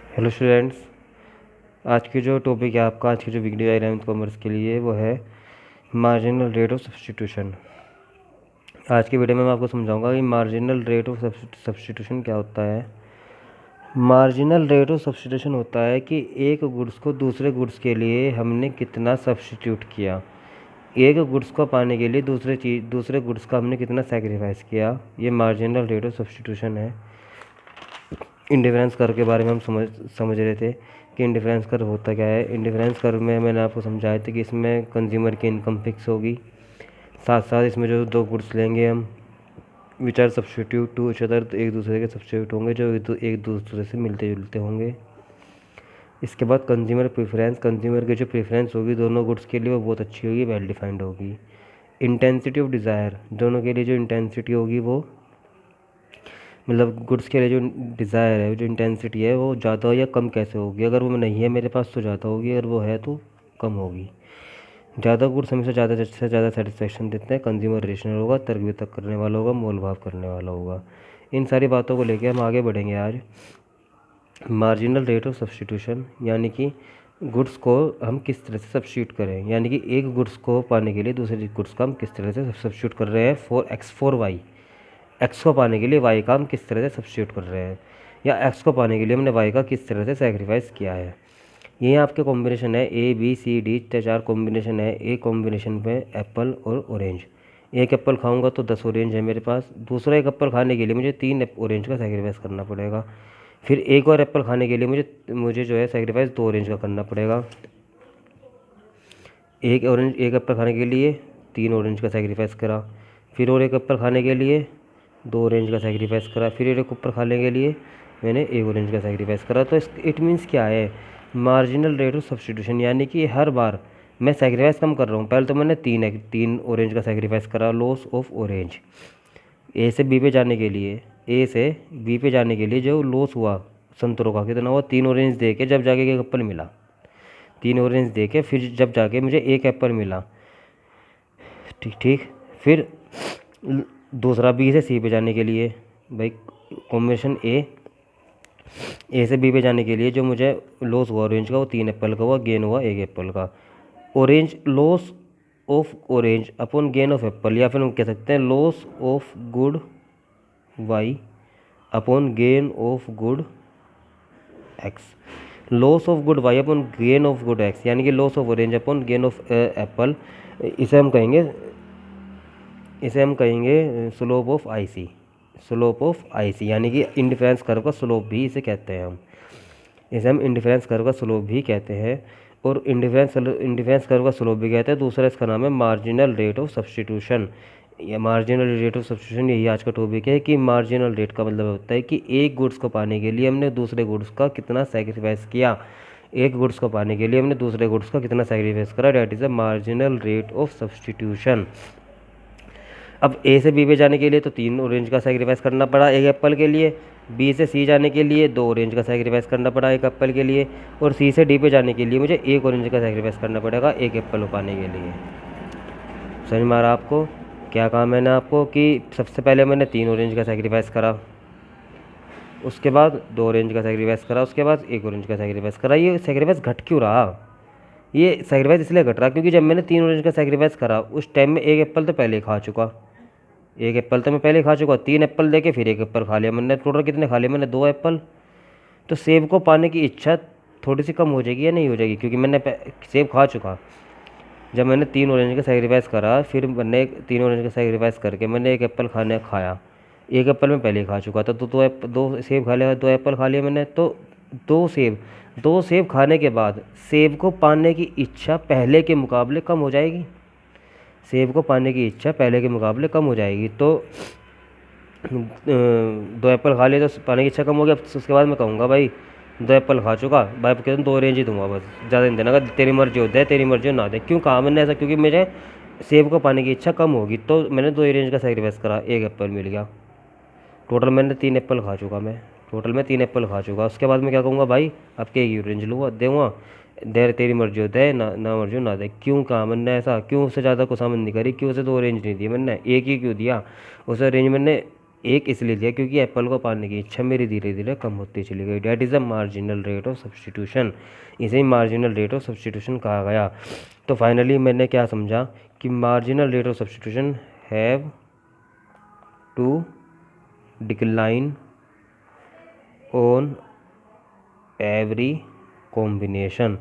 Hello students. आज की जो टॉपिक है आपका, आज की जो वीडियो है 11th कॉमर्स के लिए, वो है मार्जिनल रेट ऑफ सब्स्टिट्यूशन। आज की वीडियो में मैं आपको समझाऊंगा कि मार्जिनल रेट ऑफ सब्स्टिट्यूशन क्या होता है। मार्जिनल रेट ऑफ सब्स्टिट्यूशन होता है कि एक गुड्स को दूसरे गुड्स के लिए हमने कितना सब्स्टिट्यूट किया। एक गुड्स को पाने के लिए दूसरे गुड्स का हमने कितना सेक्रीफाइस किया, ये मार्जिनल रेट ऑफ सब्स्टिट्यूशन है। इंडिफरेंस कर्व के बारे में हम समझ रहे थे कि इंडिफरेंस कर्व होता क्या है। इंडिफरेंस कर्व में मैंने आपको समझाया था कि इसमें कंज्यूमर की इनकम फिक्स होगी, साथ साथ इसमें जो दो गुड्स लेंगे हम which are substitute to each other, एक दूसरे के सब्स्टिट्यूट होंगे जो एक दूसरे से मिलते जुलते होंगे। इसके बाद कंज्यूमर प्रेफरेंस, कंज्यूमर की जो प्रेफरेंस होगी दोनों गुड्स के लिए वो बहुत अच्छी होगी, वेल डिफाइंड होगी। इंटेंसिटी ऑफ डिज़ायर, दोनों के लिए जो इंटेंसिटी होगी वो मतलब गुड्स के लिए जो डिज़ायर है, जो इंटेंसिटी है वो ज़्यादा या कम कैसे होगी। अगर वो नहीं है मेरे पास तो ज़्यादा होगी, अगर वो है तो कम होगी। ज़्यादा गुड्स हमेशा ज़्यादा से ज़्यादा सेटिस्फेक्शन देते हैं। कंज्यूमर रेशनल होगा, तर्क वितर्क करने वाला होगा, मोल भाव करने वाला होगा। इन सारी बातों को लेकर हम आगे बढ़ेंगे आज। मार्जिनल रेट ऑफ सब्स्टिट्यूशन यानी कि गुड्स को हम किस तरह से सब्स्टिट्यूट करें, यानी कि एक गुड्स को पाने के लिए दूसरे गुड्स का हम किस तरह से सब्स्टिट्यूट कर रहे हैं। For X for Y, X को पाने के लिए वाई का हम किस तरह से सब्स्टिट्यूट कर रहे हैं, या एक्स को पाने के लिए हमने वाई का किस तरह से सेक्रीफाइस किया है। ये आपके कॉम्बिनेशन है A B C D, 4 combination है। एक कॉम्बिनेशन पे एप्पल और ऑरेंज, एक एप्पल खाऊंगा तो 10 ऑरेंज है मेरे पास। दूसरा एक एप्पल खाने के लिए मुझे 3 ऑरेंज का सेक्रीफाइस करना पड़ेगा। फिर एक और एप्पल खाने के लिए मुझे जो है सेक्रीफाइस 2 ऑरेंज का करना पड़ेगा। एक एप्पल खाने के लिए 3 ऑरेंज का सेक्रीफाइस करा। फिर और एक एप्पल खाने के लिए 2 ऑरेंज का सेक्रीफाइस करा। फिर एक ऊपर खाने के लिए मैंने 1 ऑरेंज का सेक्रीफाइस करा। तो इट मीन्स क्या है, मार्जिनल रेट ऑफ सब्स्टिट्यूशन यानी कि हर बार मैं सेक्रीफाइस कम कर रहा हूँ। पहले तो मैंने 3 ऑरेंज का सेक्रीफाइस करा, लॉस ऑफ ऑरेंज। ए से बी पे जाने के लिए, ए से बी पे जाने के लिए जो लॉस हुआ संतरों का कितना हुआ, 3 ऑरेंज दे के जब जाके एक एप्पल मिला। 3 ऑरेंज दे के फिर जब जाके मुझे एक एप्पल मिला, ठीक ठीक। फिर दूसरा बी से सी पे जाने के लिए, भाई कॉम्बिनेशन ए से बी पे जाने के लिए जो मुझे लॉस हुआ ऑरेंज का वो 3 एप्पल का हुआ, गेन हुआ 1 एप्पल का। Orange, loss of orange upon gain of apple, या फिर हम कह सकते हैं loss of good Y upon gain of good X. Loss of good Y upon gain of good X, यानी कि loss of orange upon gain of apple. इसे हम कहेंगे slope of IC, slope of IC, यानी कि indifference curve का slope भी इसे कहते हैं हम। इसे हम इंडिफरेंस कर्व का स्लोप भी कहते हैं, और इंडिफरेंस कर्व का स्लोप भी कहते हैं। दूसरा इसका नाम है मार्जिनल रेट ऑफ सब्स्टिट्यूशन। या मार्जिनल रेट ऑफ सब्स्टिट्यूशन, यही आज का टॉपिक है कि मार्जिनल रेट का मतलब होता है कि एक गुड्स को पाने के लिए हमने दूसरे गुड्स का कितना सेक्रीफाइस किया। एक गुड्स को पाने के लिए हमने दूसरे गुड्स का कितना सेक्रीफाइस करा, that is a marginal rate of substitution. अब ए से बी पे जाने के लिए तो 3 ऑरेंज का सेक्रीफाइस करना पड़ा एक एप्पल के लिए। बी से सी जाने के लिए 2 ऑरेंज का सेक्रीफाइस करना पड़ा एक एप्पल के लिए। और सी से डी पे जाने के लिए मुझे 1 ऑरेंज का सेक्रीफाइस करना पड़ेगा एक एप्पल पाने के लिए। समझ में आ रहा आपको क्या कहा मैंने आपको, कि सबसे पहले मैंने 3 ऑरेंज का सेक्रीफाइस करा, उसके बाद 2 ऑरेंज का सेक्रीफाइस करा, उसके बाद 1 ऑरेंज का सेक्रीफाइस करा। ये सेक्रीफाइस घट क्यों रहा, ये सेक्रीफाइस इसलिए घट रहा क्योंकि जब मैंने 3 ऑरेंज का सेक्रीफाइस करा उस टाइम में एक एप्पल तो पहले ही खा चुका। एक एप्पल तो मैं पहले खा चुका, 3 एप्पल देके फिर एक एप्पल खा लिया मैंने। टोटल कितने खा लिए मैंने, 2 एप्पल। तो सेब को पाने की इच्छा थोड़ी सी कम हो जाएगी या नहीं हो जाएगी, क्योंकि मैंने सेब खा चुका। जब मैंने 3 ऑरेंज का सेक्रीफाइस करा, फिर मैंने 3 ऑरेंज का सेक्रीफाइस करके मैंने एक एप्पल खाया। एक एप्पल मैं पहले ही खा चुका था, तो 2 सेब खा लिया, 2 एप्पल खा लिए मैंने। तो 2 सेब खाने के बाद सेब को पाने की इच्छा पहले के मुकाबले कम हो जाएगी। सेब को पाने की इच्छा पहले के मुकाबले कम हो जाएगी। तो 2 एप्पल खा लिए तो पाने की इच्छा कम हो गया। उसके बाद मैं कहूँगा भाई 2 एप्पल खा चुका, भाई कहते हैं 2 ऑरेंज ही दूंगा, बस ज़्यादा नहीं देना, अगर तेरी मर्जी होता है तेरी मर्जी ना दे। क्यों कहा मैंने ऐसा, क्योंकि मुझे सेब को पाने की इच्छा कम होगी। तो मैंने 2 ऑरेंज का सेक्रीफाइस करा, एक एप्पल मिल गया। टोटल मैंने 3 एप्पल खा चुका, टोटल मैं 3 एप्पल खा चुका। उसके बाद मैं क्या कहूँगा, भाई अब के एक ऑरेंज लूँगा दूँगा, देर तेरी मर्जी होता है ना मर्जी हो ना दे। क्यों कहा मैंने ऐसा, क्यों उससे ज़्यादा कुछ सामान नहीं करी, क्यों उसे 2 ऑरेंज नहीं दिए मैंने, एक ही क्यों दिया। उसे ऑरेंज मैंने एक इसलिए लिया क्योंकि एप्पल को पाने की इच्छा मेरी धीरे धीरे कम होती चली गई। That is the marginal rate of substitution. इसे ही मार्जिनल रेट ऑफ सब्सटीट्यूशन कहा गया। तो फाइनली मैंने क्या समझा कि marginal rate of substitution have to decline on every combination.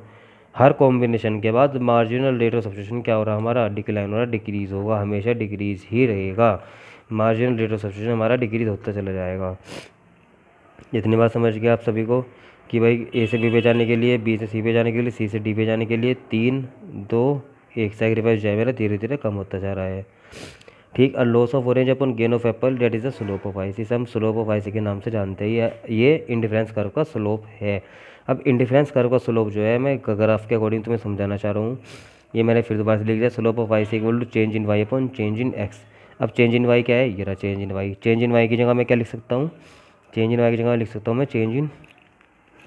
हर कॉम्बिनेशन के बाद मार्जिनल रेट ऑफ सब्सटीट्यूशन क्या हो रहा है हमारा, डिक्लाइन हो रहा है, डिक्रीज़ होगा, हमेशा डिक्रीज़ ही रहेगा। मार्जिनल रेट ऑफ सब्सटीट्यूशन हमारा डिक्रीज़ होता चला जाएगा। इतनी बात समझ गया आप सभी को कि भाई ए से बी पे जाने के लिए, बी से सी पे जाने के लिए, सी से डी पे जाने के लिए 3 2 1 सैक्रिफाइस जो है मेरा धीरे धीरे कम होता जा रहा है। ठीक। और loss of orange upon gain of apple that is the slope of I C. इसे हम स्लोप ऑफ आई सी के नाम से जानते हैं। ये इंडिफरेंस कर्व का स्लोप है। अब इंडिफरेंस कर्व का स्लोप जो है मैं ग्राफ के अकॉर्डिंग तुम्हें समझाना चाह रहा हूँ। ये मैंने फिर दोबारा से लिख दिया, slope of I C equal to change in Y upon change in X. अब चेंज इन वाई क्या है, ये रहा change in Y. Change in Y की जगह मैं क्या लिख सकता हूँ, चेंज इन वाई की जगह लिख सकता हूँ मैं चेंज इन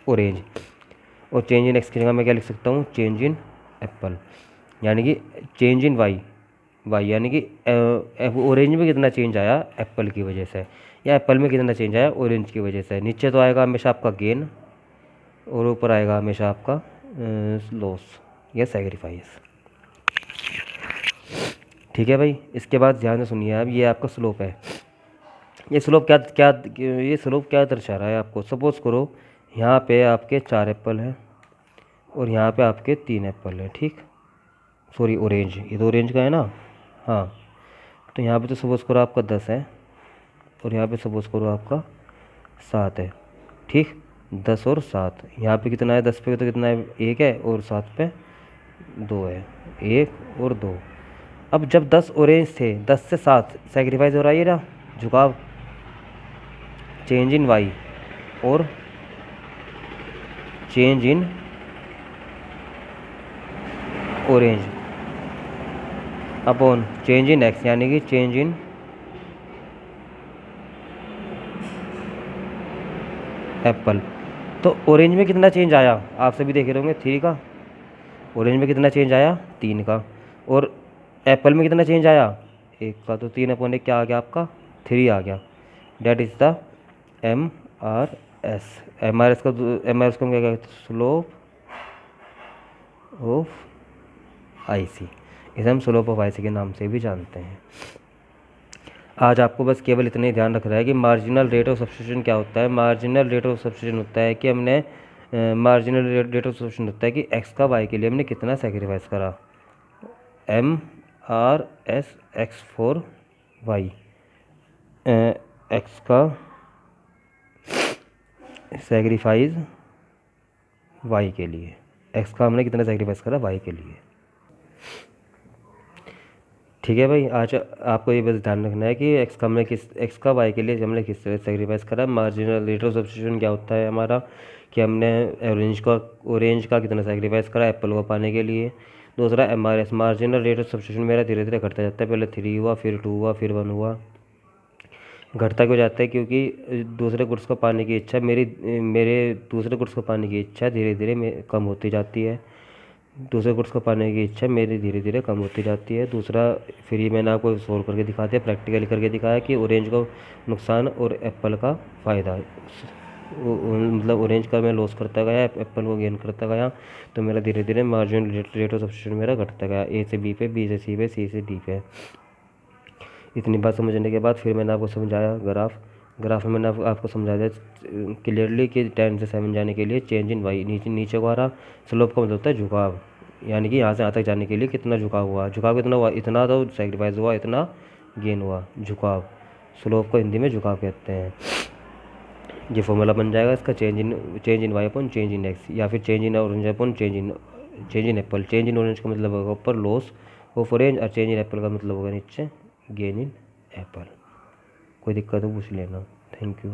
ऑरेंज। और चेंज इन एक्स की जगह मैं क्या लिख सकता हूँ, चेंज इन एप्पल। यानी कि चेंज इन वाई यानी कि ऑरेंज में कितना चेंज आया एप्पल की वजह से, या एप्पल में कितना चेंज आया ऑरेंज की वजह से। नीचे तो आएगा हमेशा आपका गेन और ऊपर आएगा हमेशा आपका लॉस या सैक्रिफाइस। ठीक है भाई। इसके बाद ध्यान से सुनिए, अब ये आपका स्लोप है। ये स्लोप क्या दर्शा रहा है आपको। सपोज़ करो यहाँ पे आपके 4 एप्पल हैं और यहाँ पे आपके 3 एप्पल हैं। ठीक, सॉरी ऑरेंज, ये तो ऑरेंज का है ना। हाँ, तो यहाँ पे तो सपोज़ करो आपका 10 है और यहाँ पे सपोज़ करो आपका 7 है। ठीक, 10 और 7। यहाँ पे कितना है, 10 पे तो कितना है, 1 है, और 7 पे 2 है, 1 और 2। अब जब 10 ऑरेंज थे, 10 से 7 सेक्रीफाइस हो रहा है, ये ना झुकाव, चेंज इन वाई और change in orange upon change in x, यानी कि चेंज इन एप्पल। तो ऑरेंज में कितना चेंज आया आप सभी देख रहे होंगे, 3 का। ऑरेंज में कितना चेंज आया, 3 का। और एप्पल में कितना चेंज आया, 1 का। तो 3 अपॉन 1 क्या आ गया आपका, 3 आ गया। That is the M R S. M R S को हम क्या कहते हैं, स्लोप ऑफ आई सी। इसे हम स्लोप ऑफ आई सी के नाम से भी जानते हैं। आज आपको बस केवल इतना ही ध्यान रखना है कि मार्जिनल रेट ऑफ सब्स्टिट्यूशन क्या होता है। मार्जिनल रेट ऑफ सब्स्टिट्यूशन होता है कि हमने मार्जिनल रेट ऑफ सब्स्टिट्यूशन होता है कि एक्स का वाई के लिए हमने कितना सेक्रीफाइस करा। M R S X for Y, X का सेक्रीफाइस वाई के लिए, एक्स का हमने कितना सेक्रीफाइस करा वाई के लिए। ठीक है भाई। आज आपको ये बस ध्यान रखना है कि एक्स का वाई के लिए हमने किस तरह सेक्रीफाइस करा। मार्जिनल रेट ऑफ सब्स्टिट्यूशन क्या होता है हमारा, कि हमने ऑरेंज का कितना सेक्रीफाइस करा एप्पल को पाने के लिए। दूसरा M R S, marginal rate of substitution मेरा धीरे धीरे घटता जाता है। पहले 3 हुआ, फिर 2 हुआ, फिर 1 हुआ। घटता क्यों जाता है, क्योंकि दूसरे गुड्स को पाने की इच्छा मेरे दूसरे गुड्स को पाने की इच्छा धीरे धीरे कम होती जाती है। दूसरे गुड्स को पाने की इच्छा मेरी धीरे धीरे कम होती जाती है। दूसरा, फिर ये मैंने आपको सोल्व करके दिखा दिया, प्रैक्टिकली करके दिखाया कि ऑरेंज का नुकसान और एप्पल का फ़ायदा। मतलब ऑरेंज का मैं लॉस करता गया, एप्पल को गेन करता गया, तो मेरा धीरे धीरे मार्जिनल रेट ऑफ सब्स्टिट्यूशन मेरा घटता गया, ए से बी पे, बी से सी पे, सी से डी पे। इतनी बात समझने के बाद फिर मैंने आपको समझाया ग्राफ में मैंने आपको समझा दिया क्लियरली कि 10 से 7 जाने के लिए चेंज इन वाई, नीचे को आ रहा। स्लोप का मतलब होता है झुकाव, यानी कि यहाँ से यहाँ तक जाने के लिए कितना झुकाव हुआ। झुकाव कितना हुआ, इतना तो सेक्रीफाइस हुआ, इतना गेन हुआ, झुकाव। स्लोप को हिंदी में झुकाव कहते हैं। ये फॉर्मूला बन जाएगा इसका, change in Y upon change in X, या फिर change in orange upon change in apple. Change in orange का मतलब होगा ऊपर लॉस ऑफ ऑरेंज, और चेंज इन एप्पल का मतलब होगा नीचे गेन इन एप्पल। कोई दिक्कत हो पूछ लेना। Thank you.